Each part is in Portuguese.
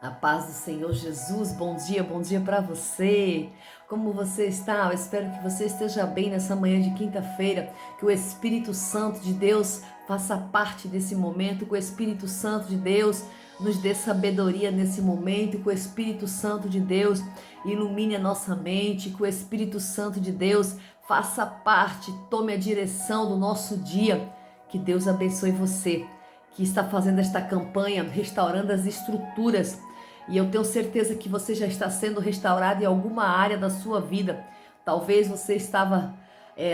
A paz do Senhor Jesus, bom dia para você. Como você está? Eu espero que você esteja bem nessa manhã de quinta-feira, que o Espírito Santo de Deus faça parte desse momento, que o Espírito Santo de Deus nos dê sabedoria nesse momento, que o Espírito Santo de Deus ilumine a nossa mente, que o Espírito Santo de Deus faça parte, tome a direção do nosso dia. Que Deus abençoe você que está fazendo esta campanha, restaurando as estruturas. E eu tenho certeza que você já está sendo restaurado em alguma área da sua vida. Talvez você estava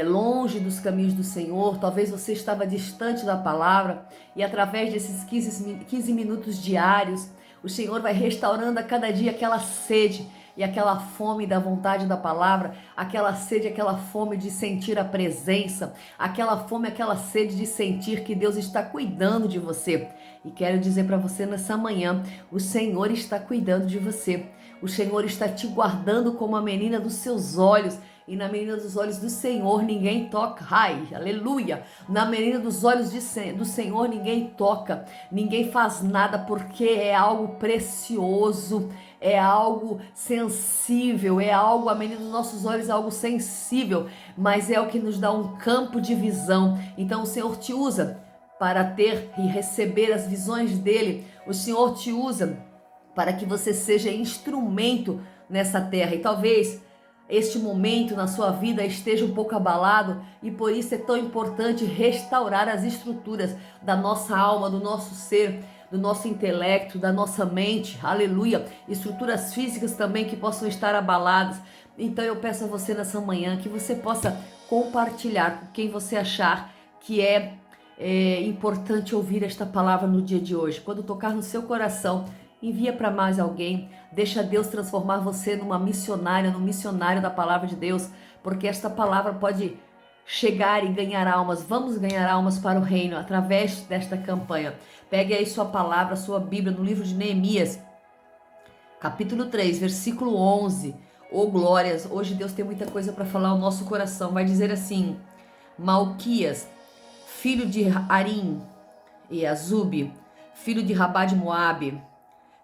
longe dos caminhos do Senhor, talvez você estava distante da palavra, e através desses 15 minutos diários, o Senhor vai restaurando a cada dia aquela sede e aquela fome da vontade da palavra, aquela sede, aquela fome de sentir a presença, aquela fome, aquela sede de sentir que Deus está cuidando de você. E quero dizer para você nessa manhã, o Senhor está cuidando de você. O Senhor está te guardando como a menina dos seus olhos. E na menina dos olhos do Senhor ninguém toca. Ai, aleluia! Na menina dos olhos do Senhor ninguém toca. Ninguém faz nada porque é algo precioso, é algo sensível, é algo, a menina dos nossos olhos é algo sensível, mas é o que nos dá um campo de visão. Então o Senhor te usa para ter e receber as visões dele. O Senhor te usa para que você seja instrumento nessa terra. E talvez este momento na sua vida esteja um pouco abalado, e por isso é tão importante restaurar as estruturas da nossa alma, do nosso ser, do nosso intelecto, da nossa mente, aleluia, estruturas físicas também que possam estar abaladas. Então eu peço a você nessa manhã que você possa compartilhar com quem você achar que é importante ouvir esta palavra no dia de hoje. Quando tocar no seu coração, envia para mais alguém, deixa Deus transformar você numa missionária, num missionário da palavra de Deus, porque esta palavra pode chegar e ganhar almas. Vamos ganhar almas para o reino através desta campanha. Pegue aí sua palavra, sua Bíblia, no livro de Neemias, capítulo 3, versículo 11. Oh glórias, hoje Deus tem muita coisa para falar ao nosso coração. Vai dizer assim: Malquias, filho de Arim, e Azube, filho de Rabá de Moabe,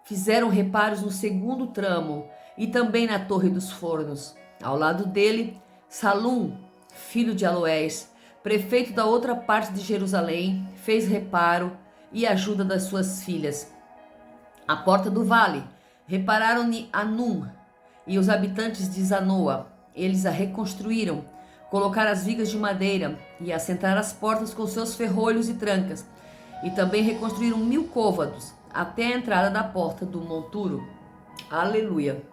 fizeram reparos no segundo tramo e também na Torre dos Fornos. Ao lado dele, Salum, filho de Aloés, prefeito da outra parte de Jerusalém, fez reparo e ajuda das suas filhas. A porta do vale, repararam-lhe Anum e os habitantes de Zanoa. Eles a reconstruíram, colocaram as vigas de madeira e assentaram as portas com seus ferrolhos e trancas. E também reconstruíram 1000 côvados até a entrada da porta do monturo. Aleluia.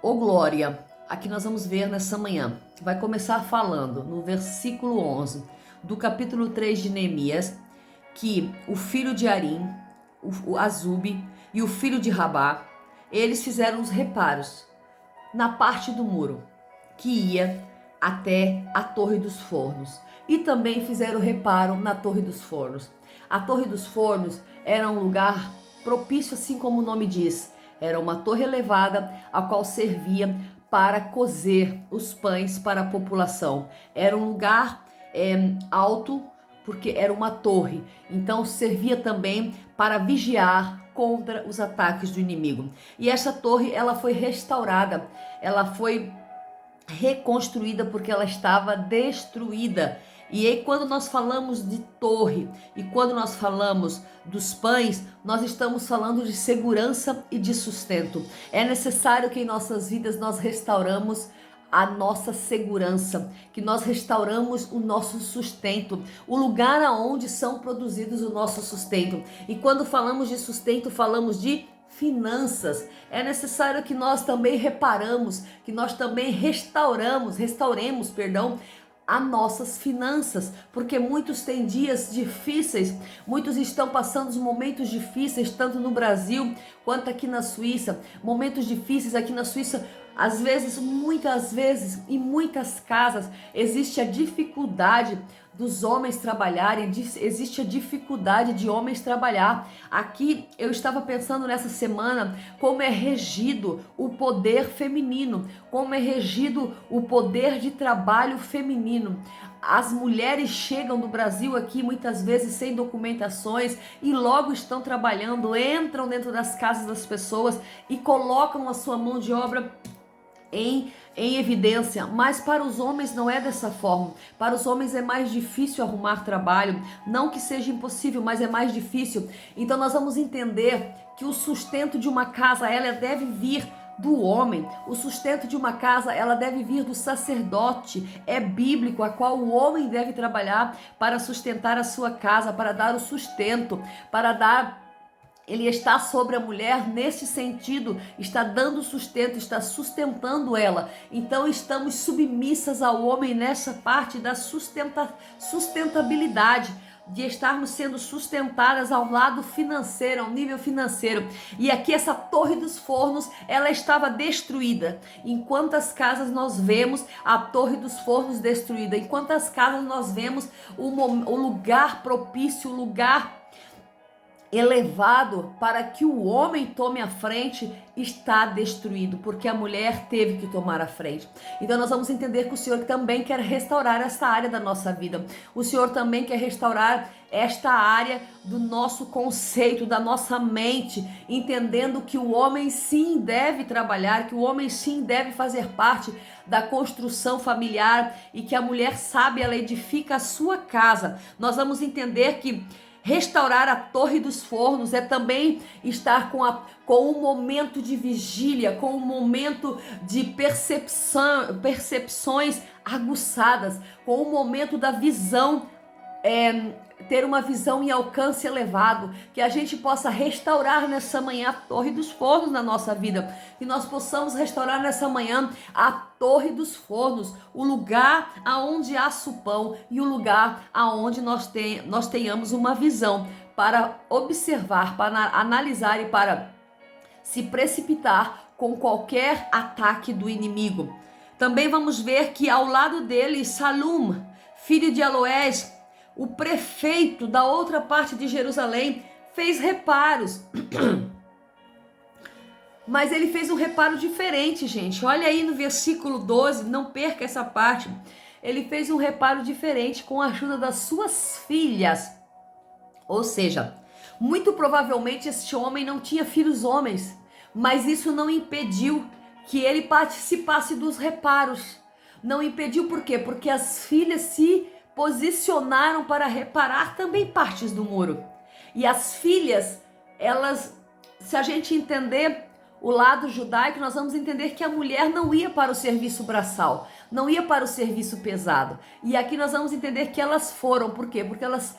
Ô glória, aqui nós vamos ver nessa manhã. Vai começar falando no versículo 11 do capítulo 3 de Neemias, que o filho de Arim, o Azube e o filho de Rabá, eles fizeram os reparos na parte do muro que ia até a Torre dos Fornos. E também fizeram reparo na Torre dos Fornos. A Torre dos Fornos era um lugar propício, assim como o nome diz. Era uma torre elevada, a qual servia para cozer os pães para a população. Era um lugar alto, porque era uma torre. Então servia também para vigiar contra os ataques do inimigo. E essa torre, ela foi restaurada, ela foi reconstruída porque ela estava destruída. E aí, quando nós falamos de torre e quando nós falamos dos pães, nós estamos falando de segurança e de sustento. É necessário que em nossas vidas nós restauramos a nossa segurança, que nós restauramos o nosso sustento, o lugar aonde são produzidos o nosso sustento. E quando falamos de sustento, falamos de finanças. É necessário que nós também reparamos, que nós também restauremos, as nossas finanças, porque muitos têm dias difíceis, muitos estão passando momentos difíceis, tanto no Brasil quanto aqui na Suíça, momentos difíceis aqui na Suíça. Às vezes, muitas vezes, em muitas casas, existe a dificuldade dos homens trabalharem, existe a dificuldade de homens trabalhar. Aqui eu estava pensando nessa semana como é regido o poder feminino, como é regido o poder de trabalho feminino. As mulheres chegam do Brasil aqui muitas vezes sem documentações e logo estão trabalhando, entram dentro das casas das pessoas e colocam a sua mão de obra em evidência, mas para os homens não é dessa forma. Para os homens é mais difícil arrumar trabalho, não que seja impossível, mas é mais difícil. Então nós vamos entender que o sustento de uma casa, ela deve vir do homem. O sustento de uma casa, ela deve vir do sacerdote. É bíblico, a qual o homem deve trabalhar para sustentar a sua casa, para dar o sustento, para dar. Ele está sobre a mulher nesse sentido, está dando sustento, está sustentando ela. Então estamos submissas ao homem nessa parte da sustentabilidade, de estarmos sendo sustentadas ao lado financeiro, ao nível financeiro. E aqui essa Torre dos Fornos, ela estava destruída. Em quantas casas nós vemos a Torre dos Fornos destruída? Em quantas casas nós vemos o lugar propício, o lugar elevado para que o homem tome a frente, está destruído, porque a mulher teve que tomar a frente. Então nós vamos entender que o Senhor também quer restaurar essa área da nossa vida. O Senhor também quer restaurar esta área do nosso conceito, da nossa mente, entendendo que o homem sim deve trabalhar, que o homem sim deve fazer parte da construção familiar e que a mulher sábia, ela edifica a sua casa. Nós vamos entender que restaurar a Torre dos Fornos é também estar com um momento de vigília, com um momento de percepções aguçadas, com um momento da visão, ter uma visão em alcance elevado, que a gente possa restaurar nessa manhã a Torre dos Fornos na nossa vida, que nós possamos restaurar nessa manhã a Torre dos Fornos, o lugar aonde há pão e o lugar aonde nós tenhamos uma visão para observar, para analisar e para se precipitar com qualquer ataque do inimigo. Também vamos ver que ao lado dele, Salum, filho de Aloés, o prefeito da outra parte de Jerusalém, fez reparos. Mas ele fez um reparo diferente, gente. Olha aí no versículo 12, não perca essa parte. Ele fez um reparo diferente com a ajuda das suas filhas. Ou seja, muito provavelmente este homem não tinha filhos homens, mas isso não impediu que ele participasse dos reparos. Não impediu por quê? Porque as filhas se posicionaram para reparar também partes do muro. E as filhas, elas, se a gente entender o lado judaico, nós vamos entender que a mulher não ia para o serviço braçal, não ia para o serviço pesado. E aqui nós vamos entender que elas foram, por quê? Porque elas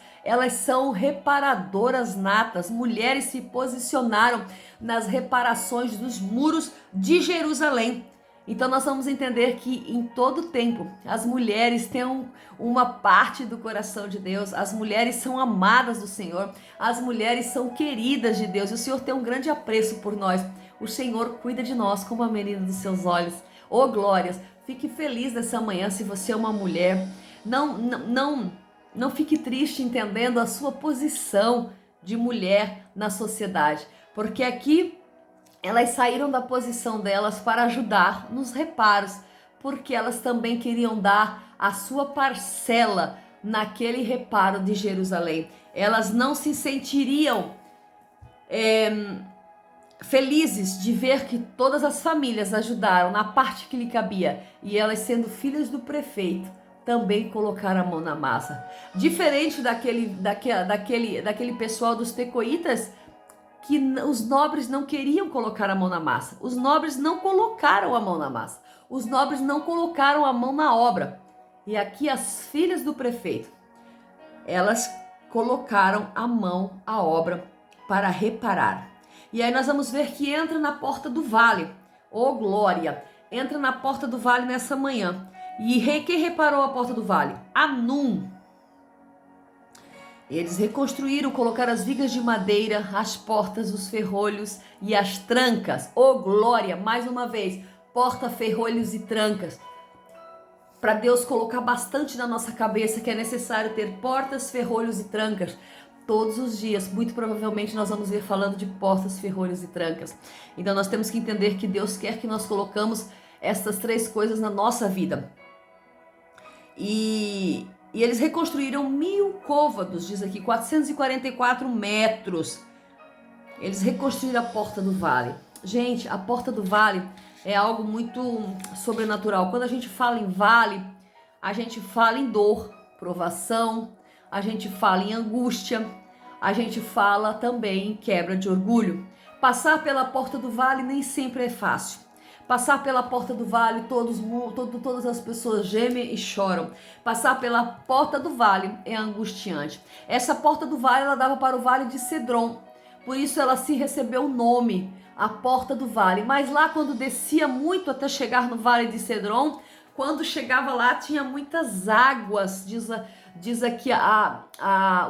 são reparadoras natas. Mulheres se posicionaram nas reparações dos muros de Jerusalém. Então nós vamos entender que em todo tempo as mulheres têm uma parte do coração de Deus, as mulheres são amadas do Senhor, as mulheres são queridas de Deus e o Senhor tem um grande apreço por nós. O Senhor cuida de nós como a menina dos seus olhos. Oh glórias, fique feliz nessa manhã se você é uma mulher. Não fique triste entendendo a sua posição de mulher na sociedade, porque aqui elas saíram da posição delas para ajudar nos reparos, porque elas também queriam dar a sua parcela naquele reparo de Jerusalém. Elas não se sentiriam felizes de ver que todas as famílias ajudaram na parte que lhe cabia, e elas, sendo filhas do prefeito, também colocaram a mão na massa. Diferente daquele pessoal dos tecoitas, que os nobres não queriam colocar a mão na massa. Os nobres não colocaram a mão na massa. Os nobres não colocaram a mão na obra. E aqui as filhas do prefeito, elas colocaram a mão à obra para reparar. E aí nós vamos ver que entra na porta do vale. Oh glória! Entra na porta do vale nessa manhã. E quem reparou a porta do vale? Anum. Eles reconstruíram, colocaram as vigas de madeira, as portas, os ferrolhos e as trancas. Oh glória, mais uma vez, porta, ferrolhos e trancas. Para Deus colocar bastante na nossa cabeça que é necessário ter portas, ferrolhos e trancas. Todos os dias, muito provavelmente nós vamos ver falando de portas, ferrolhos e trancas. Então nós temos que entender que Deus quer que nós colocamos essas três coisas na nossa vida. E E eles reconstruíram 1000 côvados, diz aqui, 444 metros. Eles reconstruíram a porta do vale. Gente, a porta do vale é algo muito sobrenatural. Quando a gente fala em vale, a gente fala em dor, provação, a gente fala em angústia, a gente fala também em quebra de orgulho. Passar pela porta do vale nem sempre é fácil. Passar pela porta do vale, todas as pessoas gemem e choram. Passar pela porta do vale é angustiante. Essa porta do vale, ela dava para o vale de Cedron. Por isso ela se recebeu o nome, a porta do vale. Mas lá quando descia muito até chegar no vale de Cedron, quando chegava lá tinha muitas águas, diz aqui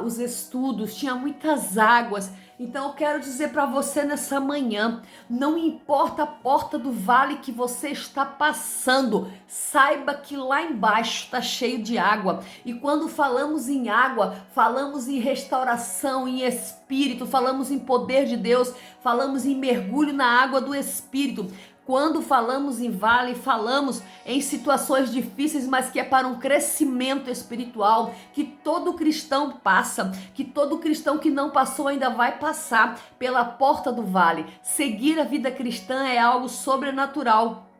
os estudos, tinha muitas águas. Então eu quero dizer para você nessa manhã, não importa a porta do vale que você está passando, saiba que lá embaixo está cheio de água. E quando falamos em água, falamos em restauração, em espírito, falamos em poder de Deus, falamos em mergulho na água do espírito. Quando falamos em vale, falamos em situações difíceis, mas que é para um crescimento espiritual, que todo cristão passa, que todo cristão que não passou ainda vai passar pela porta do vale. Seguir a vida cristã é algo sobrenatural.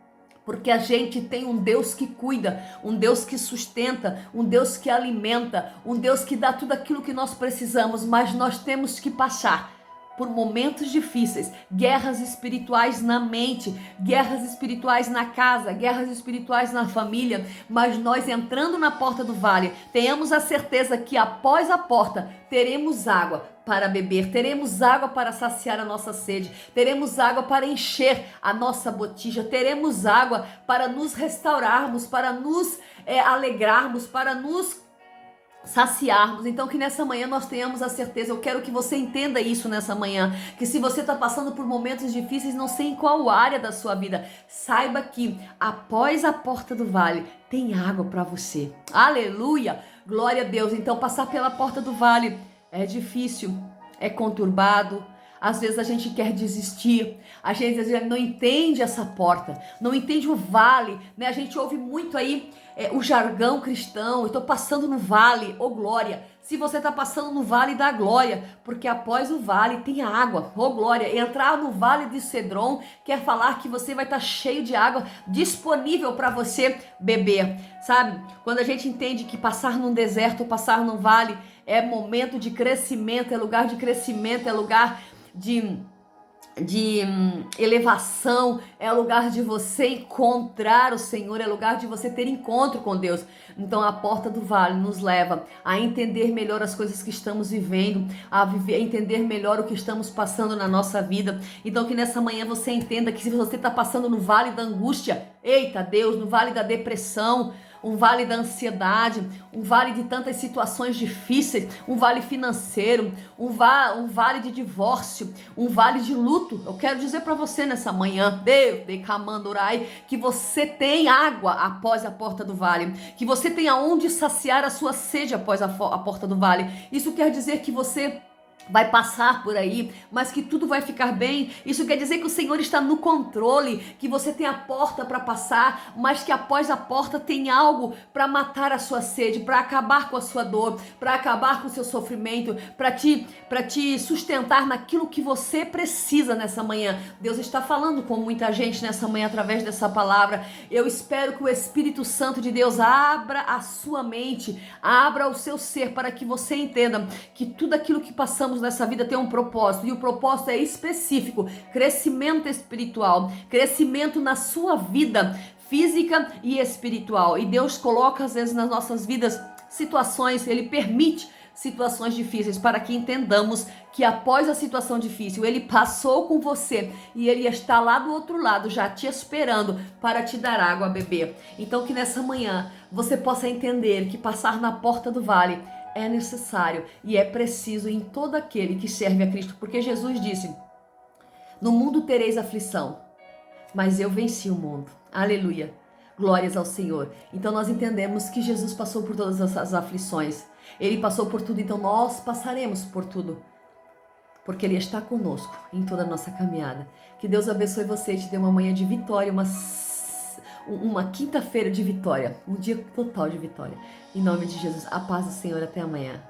Porque a gente tem um Deus que cuida, um Deus que sustenta, um Deus que alimenta, um Deus que dá tudo aquilo que nós precisamos, mas nós temos que passar por momentos difíceis, guerras espirituais na mente, guerras espirituais na casa, guerras espirituais na família, mas nós entrando na porta do vale, tenhamos a certeza que após a porta teremos água para beber, teremos água para saciar a nossa sede, teremos água para encher a nossa botija, teremos água para nos restaurarmos, para nos alegrarmos, para nos saciarmos. Então que nessa manhã nós tenhamos a certeza, eu quero que você entenda isso nessa manhã, que se você está passando por momentos difíceis, não sei em qual área da sua vida, saiba que após a porta do vale tem água para você. Aleluia, glória a Deus. Então passar pela porta do vale é difícil, é conturbado. Às vezes a gente quer desistir, a gente às vezes não entende essa porta, não entende o vale, né? A gente ouve muito aí o jargão cristão, eu estou passando no vale, ô glória. Se você está passando no vale da glória, porque após o vale tem a água, ô glória. Entrar no vale de Cedron quer falar que você vai estar cheio de água disponível para você beber, sabe? Quando a gente entende que passar num deserto, passar num vale é momento de crescimento, é lugar de crescimento, é lugar de elevação, é lugar de você encontrar o Senhor, é lugar de você ter encontro com Deus. Então a porta do vale nos leva a entender melhor as coisas que estamos vivendo, a entender melhor o que estamos passando na nossa vida. Então que nessa manhã você entenda que se você está passando no vale da angústia, eita Deus, no vale da depressão, um vale da ansiedade, um vale de tantas situações difíceis, um vale financeiro, um vale de divórcio, um vale de luto. Eu quero dizer para você nessa manhã, Deus, que você tem água após a porta do vale, que você tem aonde saciar a sua sede após a porta do vale. Isso quer dizer que você vai passar por aí, mas que tudo vai ficar bem. Isso quer dizer que o Senhor está no controle, que você tem a porta para passar, mas que após a porta tem algo para matar a sua sede, para acabar com a sua dor, para acabar com o seu sofrimento, para te sustentar naquilo que você precisa nessa manhã. Deus está falando com muita gente nessa manhã através dessa palavra. Eu espero que o Espírito Santo de Deus abra a sua mente, abra o seu ser, para que você entenda que tudo aquilo que passamos nessa vida tem um propósito, e o propósito é específico: crescimento espiritual, crescimento na sua vida física e espiritual. E Deus coloca às vezes nas nossas vidas situações, Ele permite situações difíceis para que entendamos que após a situação difícil Ele passou com você e Ele está lá do outro lado já te esperando para te dar água a beber. Então que nessa manhã você possa entender que passar na porta do vale é necessário e é preciso em todo aquele que serve a Cristo, porque Jesus disse: no mundo tereis aflição, mas eu venci o mundo. Aleluia, glórias ao Senhor. Então nós entendemos que Jesus passou por todas essas aflições, Ele passou por tudo, então nós passaremos por tudo, porque Ele está uma quinta-feira de vitória, um dia total de vitória. Em nome de Jesus, a paz do Senhor, até amanhã.